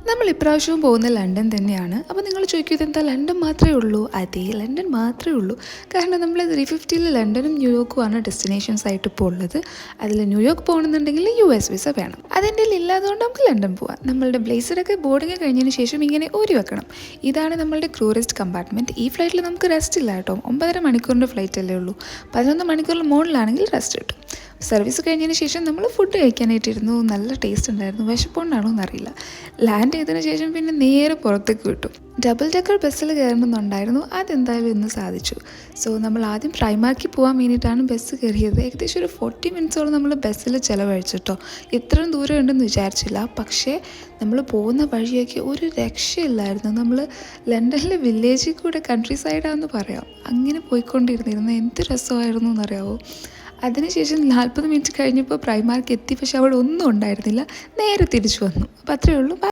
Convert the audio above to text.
നമ്മൾ ഇപ്രാവശ്യവും പോകുന്ന ലണ്ടൻ തന്നെയാണ്. അപ്പോൾ നിങ്ങൾ ചോദിക്കും ഇതെന്താ ലണ്ടൻ മാത്രമേ ഉള്ളൂ? അതേ, ലണ്ടൻ മാത്രമേ ഉള്ളൂ. കാരണം നമ്മൾ 350 ലണ്ടനും ന്യൂയോർക്കുമാണ് ഡെസ്റ്റിനേഷൻസ് ആയിട്ട് ഇപ്പോൾ ഉള്ളത്. അതിൽ ന്യൂയോർക്ക് പോകണമെന്നുണ്ടെങ്കിൽ US വിസ വേണം. അതിൻ്റെ ഇല്ലാത്തതുകൊണ്ട് നമുക്ക് ലണ്ടൻ പോവാം. നമ്മളുടെ ബ്ലേസറൊക്കെ ബോർഡിങ് കഴിഞ്ഞതിന് ശേഷം ഇങ്ങനെ ഊരി വെക്കണം. ഇതാണ് നമ്മളുടെ ക്രൂ റെസ്റ്റ് കമ്പാർട്ട്മെൻറ്റ്. ഈ ഫ്ലൈറ്റിൽ നമുക്ക് റെസ്റ്റ് ഇല്ല കേട്ടോ. 9.5 മണിക്കൂറിൻ്റെ ഫ്ലൈറ്റ് അല്ലേ ഉള്ളൂ. 11 മണിക്കൂറിൽ മുകളിലാണെങ്കിൽ റെസ്റ്റ് കിട്ടും. സർവീസ് കഴിഞ്ഞതിന് ശേഷം നമ്മൾ ഫുഡ് കഴിക്കാനായിട്ടിരുന്നു. നല്ല ടേസ്റ്റ് ഉണ്ടായിരുന്നു. വിശപ്പുകൊണ്ടാണോ എന്നറിയില്ല. ലാൻഡ് ചെയ്തതിന് ശേഷം പിന്നെ നേരെ പുറത്തേക്ക് വിട്ടു. ഡബിൾ ഡെക്കർ ബസ്സിൽ കയറണമെന്നുണ്ടായിരുന്നു. അതെന്തായാലും ഇന്ന് സാധിച്ചു. സോ നമ്മൾ ആദ്യം പ്രൈമാർക്കിൽ പോകാൻ വേണ്ടിയിട്ടാണ് ബസ് കയറിയത്. ഏകദേശം ഒരു 40 മിനിറ്റ്സോളം നമ്മൾ ബസ്സിൽ ചിലവഴിച്ചിട്ടോ. ഇത്രയും ദൂരം ഉണ്ടെന്ന് വിചാരിച്ചില്ല. പക്ഷേ നമ്മൾ പോകുന്ന വഴിയൊക്കെ ഒരു രക്ഷയില്ലായിരുന്നു. നമ്മൾ ലണ്ടനിലെ വില്ലേജിൽ കൂടെ കൺട്രി സൈഡാണെന്ന് പറയാം. അങ്ങനെ പോയിക്കൊണ്ടിരുന്നിരുന്നു. എന്ത് രസമായിരുന്നു എന്നറിയാമോ. അതിനുശേഷം 40 മിനിറ്റ് കഴിഞ്ഞപ്പോൾ പ്രൈമാർക്ക് എത്തി. പക്ഷെ അവിടെ ഒന്നും ഉണ്ടായിരുന്നില്ല. നേരെ തിരിച്ചു വന്നു. അപ്പോൾ അത്രയേ ഉള്ളൂ.